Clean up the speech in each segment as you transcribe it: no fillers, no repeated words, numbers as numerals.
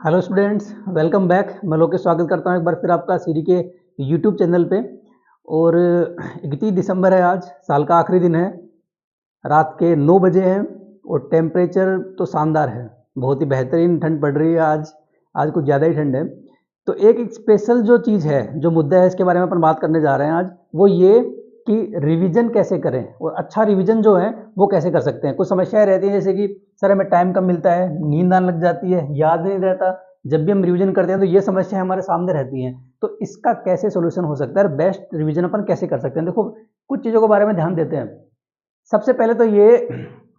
Hello students, welcome back. मैं लोकेश स्वागत करता हूँ एक बार फिर आपका सीरी के यूट्यूब चैनल पे। और 31 दिसंबर है, आज साल का आखिरी दिन है। रात के 9 बजे हैं और टेम्परेचर तो शानदार है, बहुत ही बेहतरीन ठंड पड़ रही है। आज कुछ ज़्यादा ही ठंड है। तो एक स्पेशल जो चीज़ है, जो मुद्दा है, इसके बारे में अपन बात करने जा रहे हैं आज। वो ये कि रिवीजन कैसे करें और अच्छा रिवीजन जो है वो कैसे कर सकते हैं। कुछ समस्याएं रहती हैं, जैसे कि सर हमें टाइम कम मिलता है, नींद आने लग जाती है, याद नहीं रहता। जब भी हम रिवीजन करते हैं तो ये समस्याएं हमारे सामने रहती हैं। तो इसका कैसे सोल्यूशन हो सकता है और बेस्ट रिवीजन अपन कैसे कर सकते हैं। देखो, कुछ चीज़ों के बारे में ध्यान देते हैं। सबसे पहले तो ये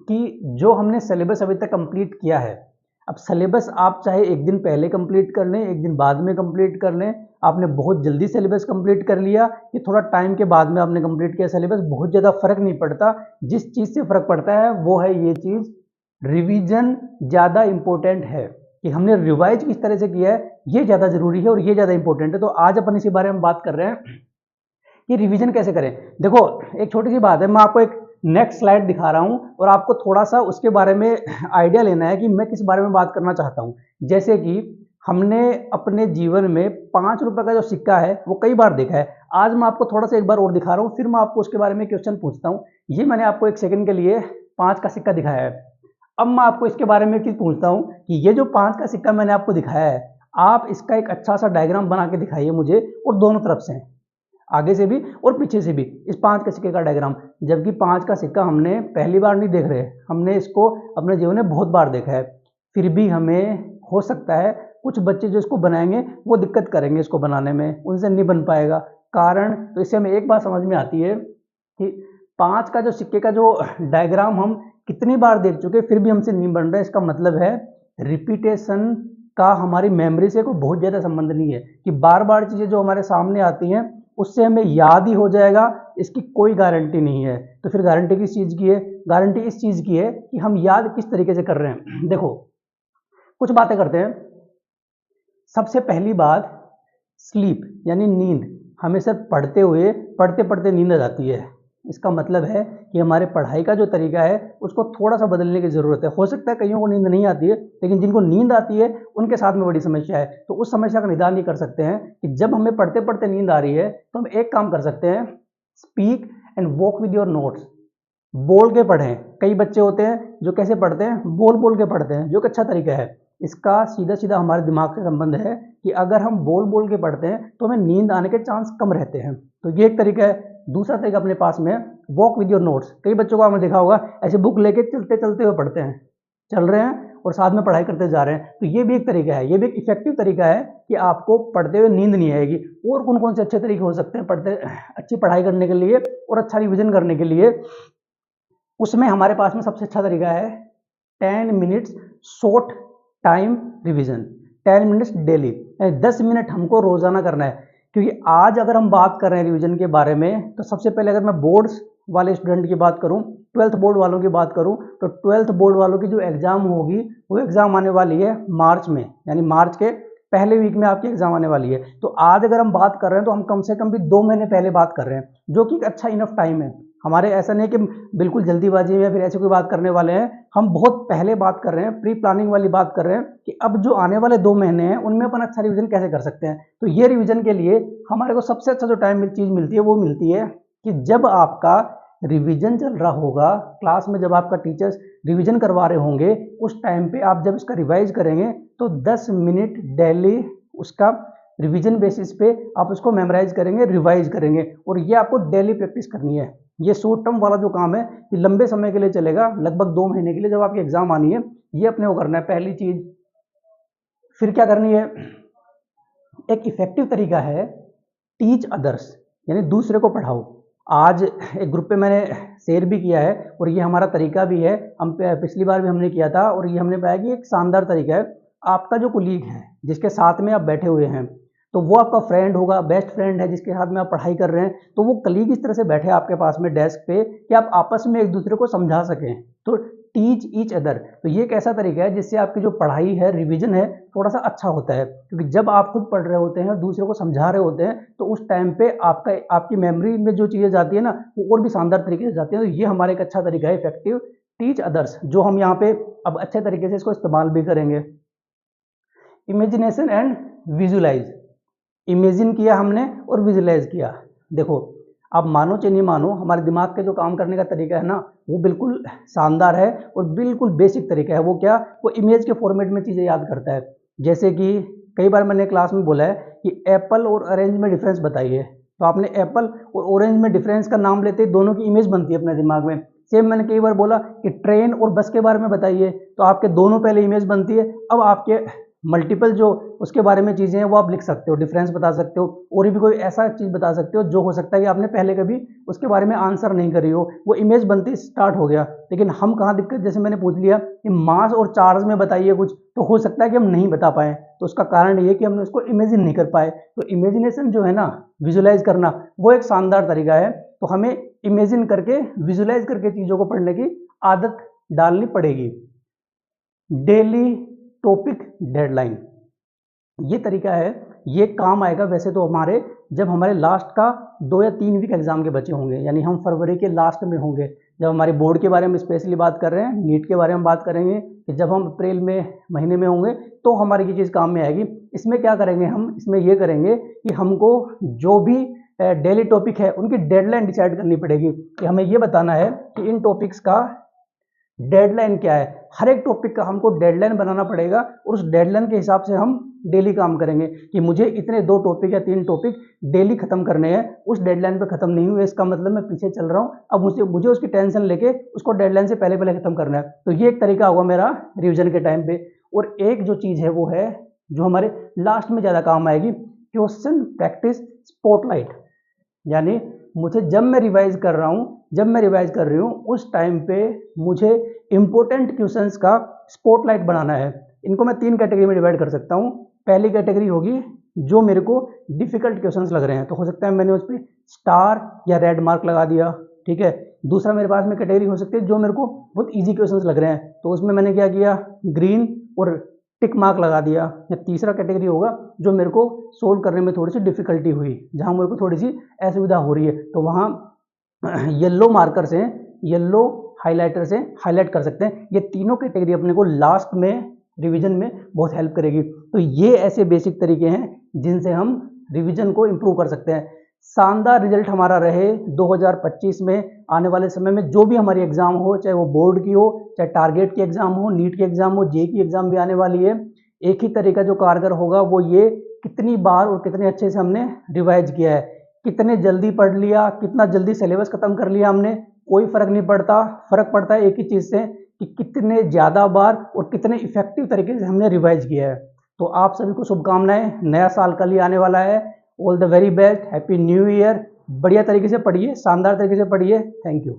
कि जो हमने सिलेबस अभी तक कंप्लीट किया है, अब सिलेबस आप चाहे एक दिन पहले कंप्लीट कर लें, एक दिन बाद में कंप्लीट कर लें। आपने बहुत जल्दी सिलेबस कंप्लीट कर लिया कि थोड़ा टाइम के बाद में आपने कंप्लीट किया सिलेबस, बहुत ज़्यादा फर्क नहीं पड़ता। जिस चीज़ से फर्क पड़ता है वो है ये चीज़, रिवीजन ज़्यादा इंपॉर्टेंट है। कि हमने रिवाइज किस तरह से किया है ये ज़्यादा जरूरी है और ये ज़्यादा इंपॉर्टेंट है। तो आज अपन इसी बारे में बात कर रहे हैं कि रिवीजन कैसे करें। देखो, एक छोटी सी बात है, मैं आपको एक नेक्स्ट स्लाइड दिखा रहा हूं और आपको थोड़ा सा उसके बारे में आइडिया लेना है कि मैं किस बारे में बात करना चाहता हूं। जैसे कि हमने अपने जीवन में 5 रुपए का जो सिक्का है वो कई बार देखा है। आज मैं आपको थोड़ा सा एक बार और दिखा रहा हूं, फिर मैं आपको उसके बारे में क्वेश्चन पूछता हूं। ये मैंने आपको एक सेकंड के लिए 5 का सिक्का दिखाया है। अब मैं आपको इसके बारे में चीज पूछता हूं कि ये जो 5 का सिक्का मैंने आपको दिखाया है, आप इसका एक अच्छा सा डायग्राम बना के दिखाइए मुझे, और दोनों तरफ से, आगे से भी और पीछे से भी, इस 5 के सिक्के का डायग्राम। जबकि 5 का सिक्का हमने पहली बार नहीं देख रहे, हमने इसको अपने जीवन में बहुत बार देखा है। फिर भी हमें हो सकता है कुछ बच्चे जो इसको बनाएंगे वो दिक्कत करेंगे इसको बनाने में, उनसे नहीं बन पाएगा। कारण तो इससे हमें एक बात समझ में आती है कि 5 का जो सिक्के का जो डायग्राम हम कितनी बार देख चुके फिर भी हमसे नहीं बन रहा। इसका मतलब है रिपीटेशन का हमारी मेमोरी से कोई बहुत ज़्यादा संबंध नहीं है कि बार बार चीज़ें जो हमारे सामने आती हैं उससे हमें याद ही हो जाएगा, इसकी कोई गारंटी नहीं है। तो फिर गारंटी किस चीज़ की है? गारंटी इस चीज़ की है कि हम याद किस तरीके से कर रहे हैं। देखो, कुछ बातें करते हैं। सबसे पहली बात, स्लीप यानी नींद। हमें सिर्फ पढ़ते पढ़ते नींद आ जाती है। इसका मतलब है कि हमारे पढ़ाई का जो तरीका है उसको थोड़ा सा बदलने की ज़रूरत है। हो सकता है कईयों को नींद नहीं आती है, लेकिन जिनको नींद आती है उनके साथ में बड़ी समस्या है। तो उस समस्या का निदान ये कर सकते हैं कि जब हमें पढ़ते पढ़ते नींद आ रही है तो हम एक काम कर सकते हैं, speak and walk with your notes. बोल के पढ़ें। कई बच्चे होते हैं जो कैसे पढ़ते हैं, बोल बोल के पढ़ते हैं, जो एक अच्छा तरीका है। इसका सीधा सीधा हमारे दिमाग से संबंध है कि अगर हम बोल बोल के पढ़ते हैं तो हमें नींद आने के चांस कम रहते हैं। तो ये एक तरीका है। दूसरा तरीका अपने पास में, वॉक विद योर नोट्स। कई बच्चों को आपने देखा होगा ऐसे बुक लेके चलते चलते हुए पढ़ते हैं, चल रहे हैं और साथ में पढ़ाई करते जा रहे हैं। तो ये भी एक तरीका है, ये भी एक इफेक्टिव तरीका है कि आपको पढ़ते हुए नींद नहीं आएगी। और कौन कौन से अच्छे तरीके हो सकते हैं पढ़ते अच्छी पढ़ाई करने के लिए और अच्छा रिविजन करने के लिए? उसमें हमारे पास में सबसे अच्छा तरीका है 10 minutes short time revision. 10 minutes daily, 10 minute हमको रोजाना करना है। क्योंकि आज अगर हम बात कर रहे हैं रिवीजन के बारे में, तो सबसे पहले अगर मैं बोर्ड्स वाले स्टूडेंट की बात करूं, 12th बोर्ड वालों की बात करूं, तो 12th बोर्ड वालों की जो एग्जाम होगी वो एग्जाम आने वाली है मार्च में, यानी मार्च के पहले वीक में आपकी एग्जाम आने वाली है। तो आज अगर हम बात कर रहे हैं तो हम कम से कम भी 2 महीने पहले बात कर रहे हैं, जो कि अच्छा इनफ टाइम है हमारे। ऐसा नहीं कि बिल्कुल जल्दीबाजी में या फिर ऐसी कोई बात करने वाले हैं, हम बहुत पहले बात कर रहे हैं, प्री प्लानिंग वाली बात कर रहे हैं कि अब जो आने वाले 2 महीने हैं उनमें अपन अच्छा रिवीजन कैसे कर सकते हैं। तो ये रिवीजन के लिए हमारे को सबसे अच्छा जो टाइम चीज मिलती है वो मिलती है कि जब आपका रिवीजन चल रहा होगा क्लास में, जब आपका टीचर्स रिवीजन करवा रहे होंगे, उस टाइम पे आप जब इसका रिवाइज करेंगे तो 10 मिनट डेली उसका रिवीजन बेसिस पे आप उसको मेमोराइज करेंगे, रिवाइज करेंगे। और ये आपको डेली प्रैक्टिस करनी है। ये शॉर्ट टर्म वाला जो काम है ये लंबे समय के लिए चलेगा, लगभग 2 महीने के लिए, जब आपकी एग्जाम आनी है। ये अपने को करना है पहली चीज। फिर क्या करनी है? एक इफेक्टिव तरीका है टीच अदर्स, यानी दूसरे को पढ़ाओ। आज एक ग्रुप पे मैंने शेयर भी किया है और ये हमारा तरीका भी है, हम पिछली बार भी हमने किया था और ये हमने पाया कि एक शानदार तरीका है। आपका जो कोलीग है जिसके साथ में आप बैठे हुए हैं, तो वो आपका फ्रेंड होगा, बेस्ट फ्रेंड है जिसके साथ में आप पढ़ाई कर रहे हैं, तो वो कलीग इस तरह से बैठे आपके पास में डेस्क पे कि आप आपस में एक दूसरे को समझा सकें। तो टीच ईच अदर, तो ये एक ऐसा तरीका है जिससे आपकी जो पढ़ाई है, रिवीजन है, थोड़ा सा अच्छा होता है। क्योंकि जब आप खुद पढ़ रहे होते हैं और दूसरे को समझा रहे होते हैं तो उस टाइम पे आपकी मेमोरी में जो चीज़ें जाती है ना, वो और भी शानदार तरीके से जाती है। तो ये हमारा एक अच्छा तरीका है इफेक्टिव टीच अदर्स, जो हम यहाँ पे अब अच्छे तरीके से इसको इस्तेमाल भी करेंगे। Imagination and visualise. इमेजिन किया हमने और विजुलाइज किया। देखो आप मानो चाहे नहीं मानो, हमारे दिमाग के जो काम करने का तरीका है ना, वो बिल्कुल शानदार है और बिल्कुल बेसिक तरीका है। वो क्या, वो इमेज के फॉर्मेट में चीज़ें याद करता है। जैसे कि कई बार मैंने क्लास में बोला है कि एप्पल और ऑरेंज में डिफरेंस बताइए, तो आपने एप्पल और ऑरेंज में डिफरेंस का नाम लेते ही दोनों की इमेज बनती है अपने दिमाग में। सेम मैंने कई बार बोला कि ट्रेन और बस के बारे में बताइए, तो आपके दोनों पहले इमेज बनती है। अब आपके मल्टीपल जो उसके बारे में चीज़ें हैं वो आप लिख सकते हो, डिफरेंस बता सकते हो, और भी कोई ऐसा चीज़ बता सकते हो जो हो सकता है कि आपने पहले कभी उसके बारे में आंसर नहीं करी हो, वो इमेज बनती स्टार्ट हो गया। लेकिन हम कहाँ दिक्कत, जैसे मैंने पूछ लिया कि मास और चार्ज में बताइए कुछ, तो हो सकता है कि हम नहीं बता पाए। तो उसका कारण ये कि हमने उसको इमेजिन नहीं कर पाए। तो इमेजिनेशन जो है ना, विजुलाइज करना, वो एक शानदार तरीका है। तो हमें इमेजिन करके, विजुलाइज करके चीज़ों को पढ़ने की आदत डालनी पड़ेगी। डेली टॉपिक डेडलाइन, ये तरीका है, ये काम आएगा वैसे तो हमारे, जब हमारे लास्ट का 2 या 3 वीक एग्जाम के बचे होंगे, यानी हम फरवरी के लास्ट में होंगे, जब हमारे बोर्ड के बारे में स्पेशली बात कर रहे हैं, नीट के बारे में बात करेंगे कि जब हम अप्रैल में महीने में होंगे तो हमारी ये चीज़ काम में आएगी। इसमें क्या करेंगे हम, इसमें ये करेंगे कि हमको जो भी डेली टॉपिक है उनकी डेडलाइन डिसाइड करनी पड़ेगी कि हमें ये बताना है कि इन टॉपिक्स का डेडलाइन क्या है। हर एक टॉपिक का हमको डेडलाइन बनाना पड़ेगा और उस डेडलाइन के हिसाब से हम डेली काम करेंगे कि मुझे इतने 2 टॉपिक या 3 टॉपिक डेली खत्म करने हैं। उस डेडलाइन पे खत्म नहीं हुए इसका मतलब मैं पीछे चल रहा हूँ, अब मुझे उसकी टेंशन लेके उसको डेडलाइन से पहले पहले खत्म करना है। तो ये एक तरीका होगा मेरा रिविजन के टाइम पे। और एक जो चीज़ है वो है जो हमारे लास्ट में ज़्यादा काम आएगी, क्वेश्चन प्रैक्टिस स्पॉटलाइट। यानी मुझे जब मैं रिवाइज कर रहा हूँ, जब मैं रिवाइज कर रही हूँ, उस टाइम पे मुझे इंपॉर्टेंट क्वेश्चंस का स्पॉटलाइट बनाना है। इनको मैं 3 कैटेगरी में डिवाइड कर सकता हूँ। पहली कैटेगरी होगी जो मेरे को डिफिकल्ट क्वेश्चंस लग रहे हैं, तो हो सकता है मैंने उस पर स्टार या रेड मार्क लगा दिया, ठीक है। दूसरा मेरे पास में कैटेगरी हो सकती है जो मेरे को बहुत ईजी क्वेश्चंस लग रहे हैं, तो उसमें मैंने क्या किया, ग्रीन और टिक मार्क लगा दिया। या तीसरा कैटेगरी होगा जो मेरे को सोल्व करने में थोड़ी सी डिफिकल्टी हुई, जहाँ मेरे को थोड़ी सी असुविधा हो रही है, तो वहाँ येलो मार्कर से, येलो हाइलाइटर से हाईलाइट कर सकते हैं। ये तीनों कैटेगरी अपने को लास्ट में रिवीजन में बहुत हेल्प करेगी। तो ये ऐसे बेसिक तरीके हैं जिनसे हम रिवीजन को इम्प्रूव कर सकते हैं। शानदार रिजल्ट हमारा रहे 2025 में। आने वाले समय में जो भी हमारी एग्जाम हो, चाहे वो बोर्ड की हो, चाहे टारगेट की एग्जाम हो, नीट की एग्जाम हो, जे की एग्जाम भी आने वाली है, एक ही तरीका जो कारगर होगा वो ये, कितनी बार और कितने अच्छे से हमने रिवाइज किया है, कितने जल्दी पढ़ लिया, कितना जल्दी सिलेबस खत्म कर लिया हमने, कोई फर्क नहीं पड़ता। फर्क पड़ता है एक ही चीज़ से कि कितने ज़्यादा बार और कितने इफेक्टिव तरीके से हमने रिवाइज किया है। तो आप सभी को शुभकामनाएं, नया साल कल ही आने वाला है। All the very best, happy new year. बढ़िया तरीके से पढ़िए, शानदार तरीके से पढ़िए। Thank you.